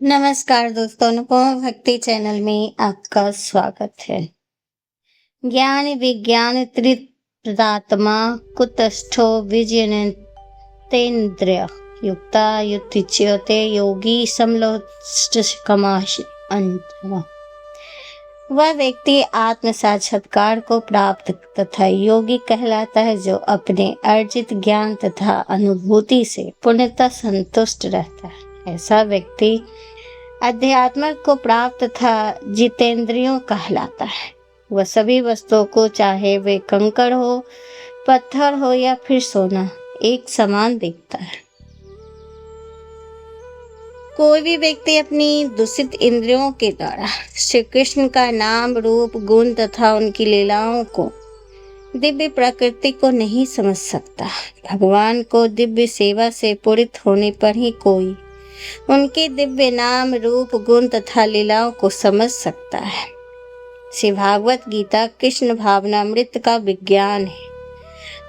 नमस्कार दोस्तों, अनुपमा भक्ति चैनल में आपका स्वागत है। ज्ञान विज्ञान त्रिदात्मा कुतस्थो विजयनेन्द्रिय युक्ता युत्थिच्यते योगी समलोष्टकमाश अंतः। वह व्यक्ति आत्म साक्षात्कार को प्राप्त तथा योगी कहलाता है जो अपने अर्जित ज्ञान तथा अनुभूति से पूर्णतः संतुष्ट रहता है। ऐसा व्यक्ति अध्यात्म को प्राप्त तथा जितेंद्रियों कहलाता है। वह सभी वस्तुओं को, चाहे वे कंकड़ हो, पत्थर हो या फिर सोना, एक समान देखता है। कोई भी व्यक्ति अपनी दूषित इंद्रियों के द्वारा श्री कृष्ण का नाम, रूप, गुण तथा उनकी लीलाओं को, दिव्य प्रकृति को नहीं समझ सकता। भगवान को दिव्य सेवा से पूरित होने पर ही कोई उनके दिव्य नाम, रूप, गुण तथा लीलाओं को समझ सकता है। श्री भागवत गीता कृष्ण भावनामृत का विज्ञान है।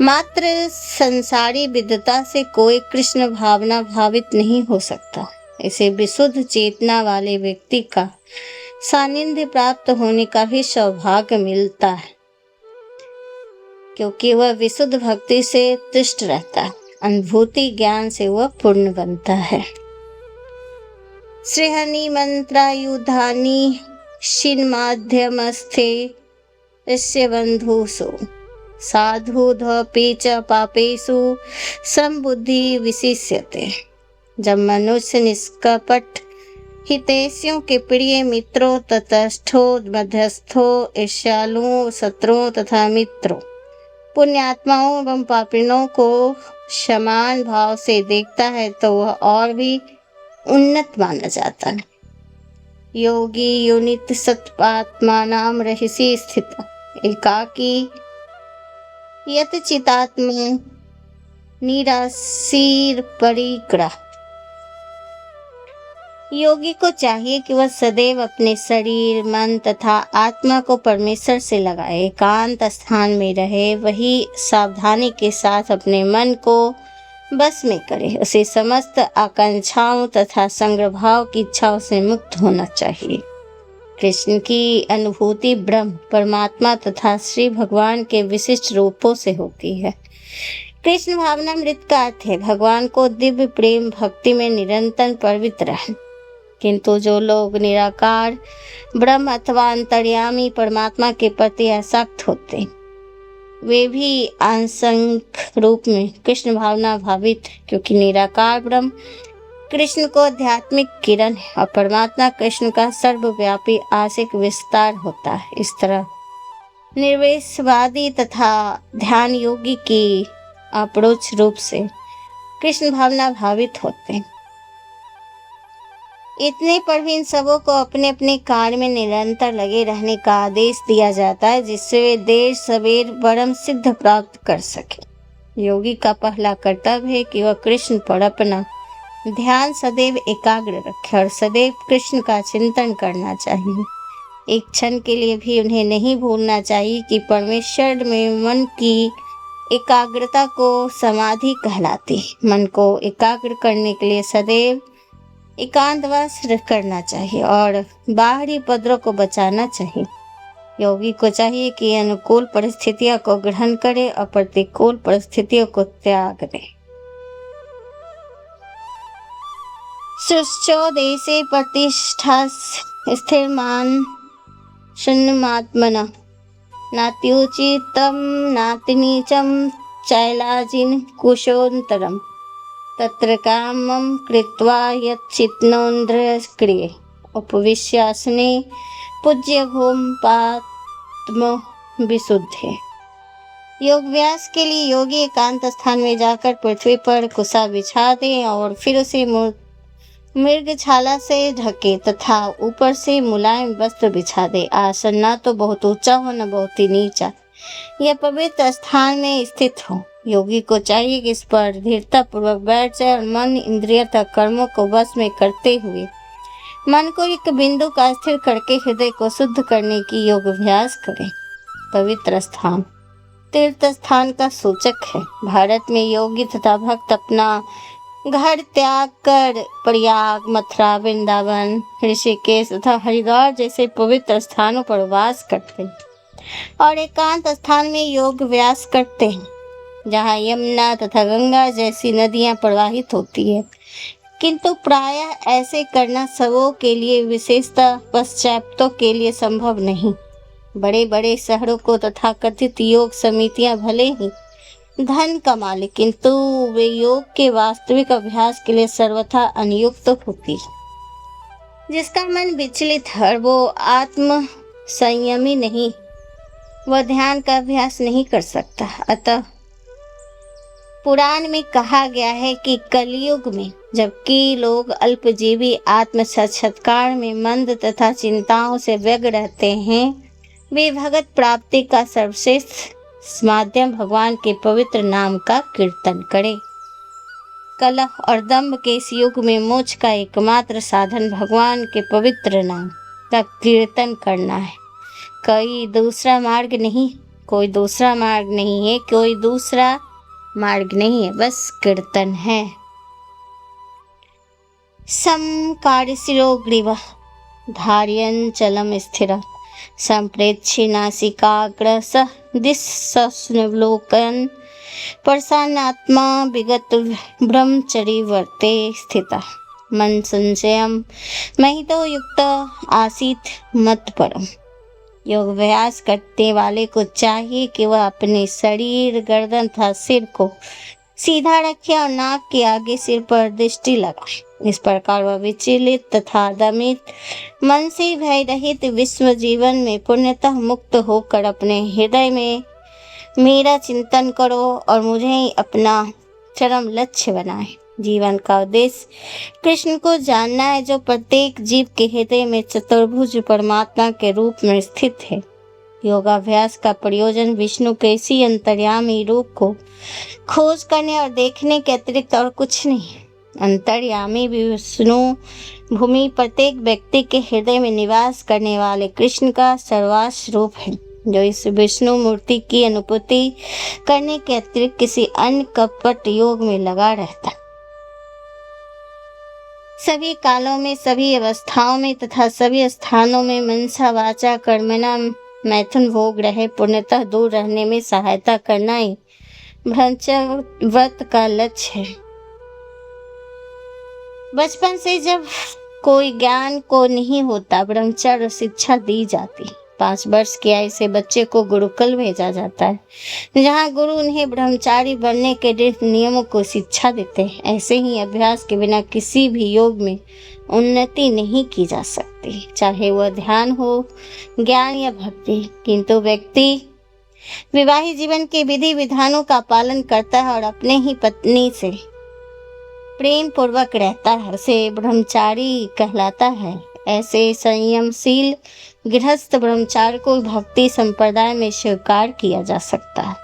मात्र संसारी विद्वता से कोई कृष्ण भावना भावित नहीं हो सकता। इसे विशुद्ध चेतना वाले व्यक्ति का सानिध्य प्राप्त होने का भी सौभाग्य मिलता है, क्योंकि वह विशुद्ध भक्ति से तुष्ट रहता है। अनुभूति ज्ञान से वह पूर्ण बनता है। श्रीहनि मंत्रायुधानि शिन्माध्यमस्थे यस्य बन्धुषु साधुध्वपि च पापेषु संबुद्धि विशिष्यते। जब मनुष्य निष्कपट हितैषियों के प्रिय मित्रों, तटस्थों, मध्यस्थों, ईर्ष्यालुओं, शत्रुओं तथा मित्रों, पुण्यात्माओं एवं पापिनों को समान भाव से देखता है तो वह और भी उन्नत माना जाता है। योगी योनित सत्पात्मानां रहसि स्थित एकाकी यत चितात्म निराशीर परिग्रह। योगी को चाहिए कि वह सदैव अपने शरीर, मन तथा आत्मा को परमेश्वर से लगाए, एकांत स्थान में रहे। वही सावधानी के साथ अपने मन को बस में करे। उसे समस्त आकांक्षाओं तथा संग्रह भाव की इच्छाओं से मुक्त होना चाहिए। कृष्ण की अनुभूति ब्रह्म, परमात्मा तथा श्री भगवान के विशिष्ट रूपों से होती है। कृष्ण भावनामृत का अर्थ है भगवान को दिव्य प्रेम भक्ति में निरंतर पवित्र है। किंतु जो लोग निराकार ब्रह्म अथवा अंतर्यामी परमात्मा के प्रति आसक्त होते, वे भी आंशिक रूप में कृष्ण भावना भावित है, क्योंकि निराकार ब्रह्म कृष्ण को आध्यात्मिक किरण है और परमात्मा कृष्ण का सर्वव्यापी आशिक विस्तार होता है। इस तरह निर्वेशवादी तथा ध्यान योगी की अपरोक्ष रूप से कृष्ण भावना भावित होते हैं। इतने पर भी इन सबों को अपने अपने कार्य में निरंतर लगे रहने का आदेश दिया जाता है, जिससे वे देर सवेर परम सिद्ध प्राप्त कर सके। योगी का पहला कर्तव्य है कि वह कृष्ण पर अपना ध्यान सदैव एकाग्र रखे और सदैव कृष्ण का चिंतन करना चाहिए। एक क्षण के लिए भी उन्हें नहीं भूलना चाहिए कि परमेश्वर में मन की एकाग्रता को समाधि कहलाती है। मन को एकाग्र करने के लिए सदैव एकांतवास करना चाहिए और बाहरी उपद्रव को बचाना चाहिए। योगी को चाहिए कि अनुकूल परिस्थितियों को ग्रहण करे और प्रतिकूल परिस्थितियों को त्याग दे। सृष्टो देशे प्रतिष्ठा स्थिरमान शून्यमात्मना नात्युचितम नातिनीचम चैलाजिन कुशोन्तरम तत्र कामं कृत्वा यच्चित्तोन्द्रियक्रिये उपविश्यासने पूज्य घोम पात्म विशुद्धे। योग व्यास के लिए योगी एकांत स्थान में जाकर पृथ्वी पर कुसा बिछा दे और फिर उसे मृगछाला से ढके तथा ऊपर से मुलायम वस्त्र बिछा दे। आसन न तो बहुत ऊंचा हो न बहुत ही नीचा, यह पवित्र स्थान में स्थित हो। योगी को चाहिए कि इस पर धीरता पूर्वक बैठ जाए और मन इंद्रिय तक कर्मों को वश में करते हुए मन को एक बिंदु का स्थिर करके हृदय को शुद्ध करने की योग अभ्यास करें। पवित्र स्थान तीर्थ स्थान का सूचक है। भारत में योगी तथा भक्त अपना घर त्याग कर प्रयाग, मथुरा, वृंदावन, ऋषिकेश तथा हरिद्वार जैसे पवित्र स्थानों पर वास करते हैं और एकांत स्थान में योग व्यास करते हैं, जहाँ यमुना तथा गंगा जैसी नदियां प्रवाहित होती है। किंतु प्रायः ऐसे करना सबों के लिए, विशेषतः पश्चात्यों के लिए संभव नहीं। बड़े बड़े शहरों को तथा कथित योग समितियां भले ही धन कमा ले, किंतु वे योग के वास्तविक अभ्यास के लिए सर्वथा अनियुक्त होती है। जिसका मन विचलित है वो आत्म संयमी नहीं, वह ध्यान का अभ्यास नहीं कर सकता। अतः पुराण में कहा गया है कि कलयुग में जबकि लोग अल्पजीवी आत्म साक्षात्कार में मंद तथा चिंताओं से व्यग्र रहते हैं, वे भगत प्राप्ति का सर्वश्रेष्ठ माध्यम भगवान के पवित्र नाम का कीर्तन करें। कलह और दंभ के इस युग में मोक्ष का एकमात्र साधन भगवान के पवित्र नाम का कीर्तन करना है। कोई दूसरा मार्ग नहीं है, कोई दूसरा मार्ग नहीं है, बस कीर्तन है। समकारिशिरो ग्रीव धार्यन् चलम स्थिर संप्रेक्षि नासिकाग्रस दिशस्नुलोकन प्रसन्नात्मा विगत ब्रह्मचरी वर्ते स्थिता मन संशयम महितो युक्त आसीत मत परम। योग अभ्यास करने वाले को चाहिए कि वह अपने शरीर, गर्दन तथा सिर को सीधा रखे और नाक के आगे सिर पर दृष्टि लगाए। इस प्रकार वह विचलित तथा दमित मन से भय रहित विश्व जीवन में पूर्णतः मुक्त होकर अपने हृदय में मेरा चिंतन करो और मुझे ही अपना चरम लक्ष्य बनाए। जीवन का उद्देश्य कृष्ण को जानना है, जो प्रत्येक जीव के हृदय में चतुर्भुज परमात्मा के रूप में स्थित है। योगाभ्यास का प्रयोजन विष्णु के इसी अंतर्यामी रूप को खोज करने और देखने के अतिरिक्त और कुछ नहीं। अंतर्यामी विष्णु भूमि प्रत्येक व्यक्ति के हृदय में निवास करने वाले कृष्ण का सर्वांश रूप है, जो इस विष्णु मूर्ति की अनुभूति करने के अतिरिक्त किसी अन्य कपट योग में लगा रहता है। सभी कालों में, सभी अवस्थाओं में तथा सभी स्थानों में मनसा वाचा कर्मणा मैथुन भोग रहे पूर्णतः दूर रहने में सहायता करना ही ब्रह्मचर्य व्रत का लक्ष्य है। बचपन से जब कोई ज्ञान को नहीं होता, ब्रह्मचर्य शिक्षा दी जाती। 5 वर्ष की आयु से बच्चे को गुरुकुल भेजा जाता है, जहाँ गुरु उन्हें ब्रह्मचारी बनने के नियमों को शिक्षा देते हैं। ऐसे ही अभ्यास के बिना किसी भी योग में उन्नति नहीं की जा सकती, चाहे वह ध्यान हो, ज्ञान या भक्ति। किंतु व्यक्ति विवाहित जीवन के विधि विधानों का पालन करता है और अपने ही पत्नी से प्रेम पूर्वक रहता है, उसे ब्रह्मचारी कहलाता है। ऐसे संयमशील गृहस्थ ब्रह्मचारी को भक्ति संप्रदाय में स्वीकार किया जा सकता है।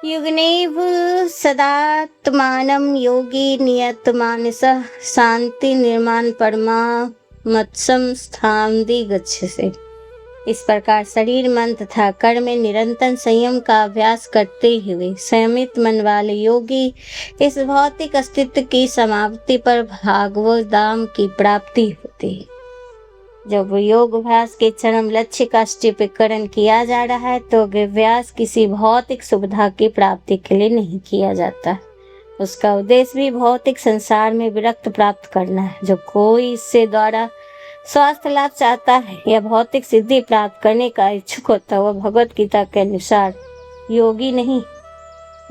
युग्नेव सदात्मानं योगी नियतमानसः शांति निर्माण परमा मत्सम स्थामदि गच्छसे। इस प्रकार शरीर, मन तथा कर्म में निरंतर संयम का अभ्यास करते हुए संयमित मन वाले योगी इस भौतिक अस्तित्व की समाप्ति पर भागवत धाम की प्राप्ति होती है। जब योग अभ्यास के चरम लक्ष्य का स्पष्टीकरण किया जा रहा है, तो अभ्यास किसी भौतिक सुविधा की प्राप्ति के लिए नहीं किया जाता। उसका उद्देश्य भी भौतिक संसार में विरक्त प्राप्त करना है। जो कोई इससे द्वारा स्वास्थ्य लाभ चाहता है या भौतिक सिद्धि प्राप्त करने का इच्छुक होता है, वह भगवत गीता के अनुसार योगी नहीं,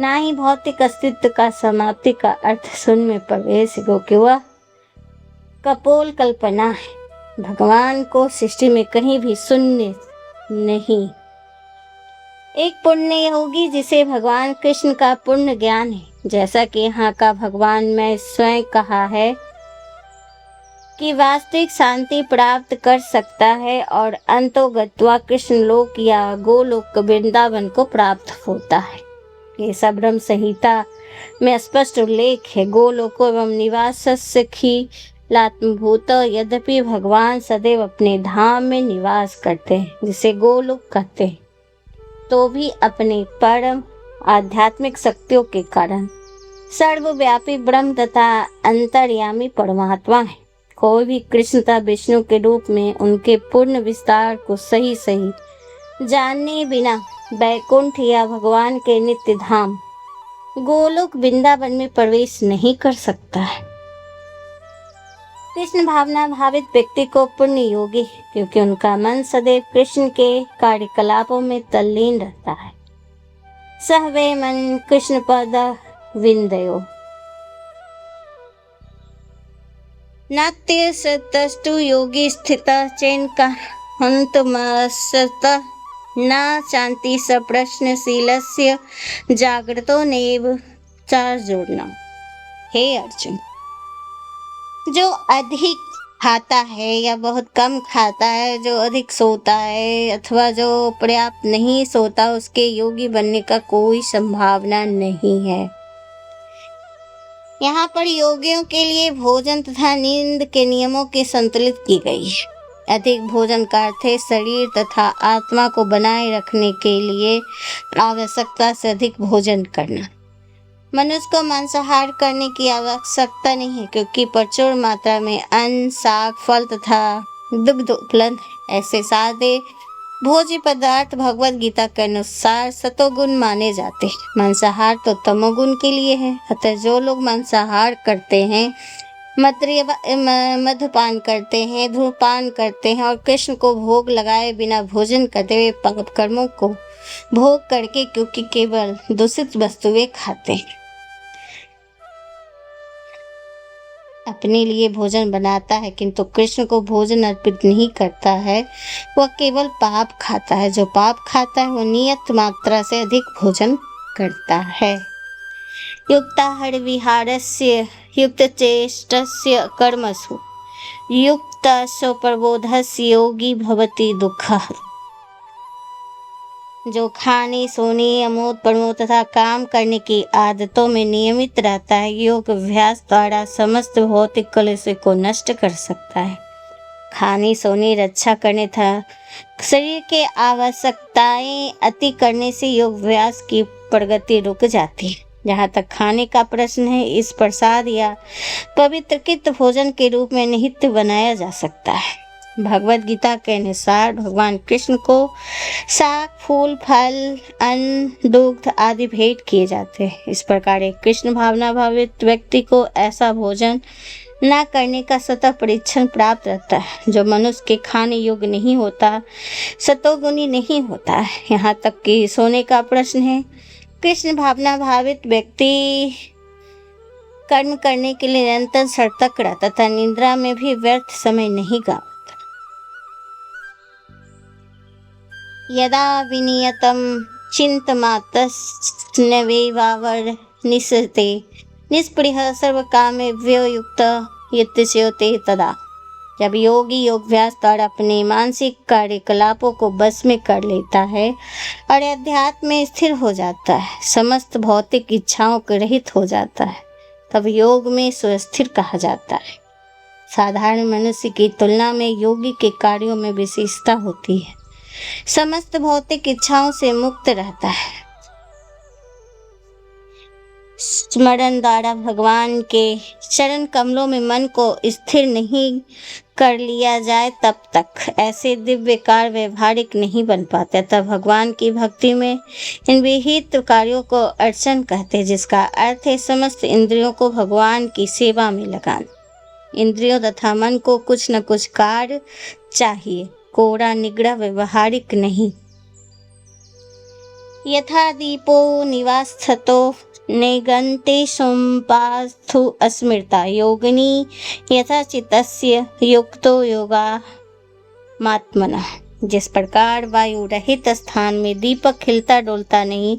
ना ही भौतिक अस्तित्व का समाप्ति का अर्थ सुन में प्रवेश, क्योंकि वह कपोल कल्पना है। भगवान को सृष्टि में कहीं भी शून्य नहीं। एक पुण्य योगी जिसे भगवान कृष्ण का पूर्ण ज्ञान है, जैसा कि यहाँ का भगवान मैं स्वयं कहा है कि वास्तविक शांति प्राप्त कर सकता है और अंतोगत्वा कृष्ण लोक या गोलोक वृंदावन को प्राप्त होता है। ये सब ब्रह्म संहिता में स्पष्ट उल्लेख है। गोलोक एवं निवासस्य खिलात्मभूत, यद्यपि भगवान सदैव अपने धाम में निवास करते हैं, जिसे गोलोक कहते हैं। तो भी अपने परम आध्यात्मिक शक्तियों के कारण। सर्वव्यापी ब्रह्म तथा अंतर्यामी परमात्मा है। कोई भी कृष्ण तथा विष्णु के रूप में उनके पूर्ण विस्तार को सही सही जानने बिना बैकुंठ या भगवान के नित्य धाम गोलोक वृंदावन में प्रवेश नहीं कर सकता है। कृष्ण भावना भावित व्यक्ति को पुण्य योगी, क्योंकि उनका मन सदैव कृष्ण के कार्यकलापों में तल्लीन रहता है। सहवे मन कृष्ण पद विंदयो। नाट्य सतस्तु योगी स्थित चैन का हंतमसत न शांति स प्रश्नशीलस्य जागृतो नेव चार जोड़ना। हे अर्जुन, जो अधिक खाता है या बहुत कम खाता है, जो अधिक सोता है अथवा जो पर्याप्त नहीं सोता, उसके योगी बनने का कोई संभावना नहीं है। यहाँ पर योगियों के लिए भोजन तथा नींद के नियमों की संतुलित की गई है। अधिक भोजन का अर्थ है शरीर तथा आत्मा को बनाए रखने के लिए आवश्यकता से अधिक भोजन करना। मनुष्य को मांसाहार करने की आवश्यकता नहीं है, क्योंकि प्रचुर मात्रा में अन्न, साग, फल तथा दुग्ध उपलब्ध है। ऐसे सादे भोज्य पदार्थ भगवत गीता के अनुसार सतोगुण माने जाते हैं। मांसाहार तो तमोगुण के लिए है। अतः जो लोग मांसाहार करते हैं, मद्यपान करते हैं, धूमपान करते हैं और कृष्ण को भोग लगाए बिना भोजन करते हुए पाप कर्मों को भोग करके, क्योंकि केवल दूषित वस्तुएं खाते हैं, अपने लिए भोजन बनाता है किंतु कृष्ण को भोजन अर्पित नहीं करता है, वह केवल पाप खाता है। जो पाप खाता है वह नियत मात्रा से अधिक भोजन करता है। युक्ताहार विहारस्य युक्तचेष्टस्य कर्मसु युक्तस्य प्रबोधस्य योगी भवति दुःखः। जो खाने, सोने, अमोद प्रमोद तथा काम करने की आदतों में नियमित रहता है, योग अभ्यास द्वारा समस्त भौतिक कलेश को नष्ट कर सकता है। खाने, सोने, रक्षा करने तथा शरीर के आवश्यकताएं अति करने से योग अभ्यास की प्रगति रुक जाती है। जहाँ तक खाने का प्रश्न है, इस प्रसाद या पवित्रकृत भोजन के रूप में निहित बनाया जा सकता है। भगवत गीता के अनुसार भगवान कृष्ण को साग, फूल, फल, अन्न, दुग्ध आदि भेंट किए जाते हैं। इस प्रकार एक कृष्ण भावना भावित व्यक्ति को ऐसा भोजन न करने का सतत परीक्षण प्राप्त रहता है जो मनुष्य के खाने योग्य नहीं होता, सतोगुणी नहीं होता है। यहाँ तक कि सोने का प्रश्न है। कृष्ण भावना भावित व्यक्ति कर्म करने के लिए निरंतर सतर्क रहता तथा निद्रा में भी व्यर्थ समय नहीं गवाता। यदा विनियतम चिंतमात्स्नवेवावर्निशते निष्पृहः सर्वकामेभ्यो युक्तो तदा। जब योगी योगाभ्यास द्वारा अपने मानसिक कार्यकलापों को बस में कर लेता है और अध्यात्म में स्थिर हो जाता है, समस्त भौतिक इच्छाओं के रहित हो जाता है, तब योग में सुस्थिर कहा जाता है। साधारण मनुष्य की तुलना में योगी के कार्यों में विशेषता होती है। समस्त भौतिक इच्छाओं से मुक्त रहता है। स्मरण द्वारा भगवान के चरण कमलों में मन को स्थिर नहीं कर लिया जाए, तब तक ऐसे दिव्य कार्य व्यवहारिक नहीं बन पाते। तब भगवान की भक्ति में इन विहित कार्यों को अर्चन कहते हैं, जिसका अर्थ है समस्त इंद्रियों को भगवान की सेवा में लगाना। इंद्रियों तथा मन को कुछ न कुछ कार्य चाहिए, कोरा निगड़ा व्यवहारिक नहीं। यथा दीपो निवास्थतो नेगन्ते संपास्थु अस्मृता योगिनी यथा चित्तस्य युक्तो योगात्मनः। जिस प्रकार वायु रहित स्थान में दीपक खिलता डोलता नहीं,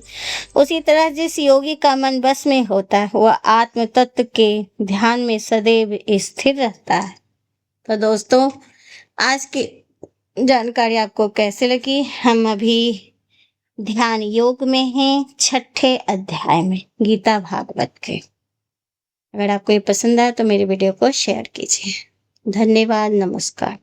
उसी तरह जिस योगी का मन बस में होता है वह आत्म तत्व के ध्यान में सदैव स्थिर रहता है। तो दोस्तों, आज की जानकारी आपको कैसे लगी? हम अभी ध्यान योग में हैं, 6ठे अध्याय में गीता भागवत के। अगर आपको ये पसंद आए तो मेरे वीडियो को शेयर कीजिए। धन्यवाद। नमस्कार।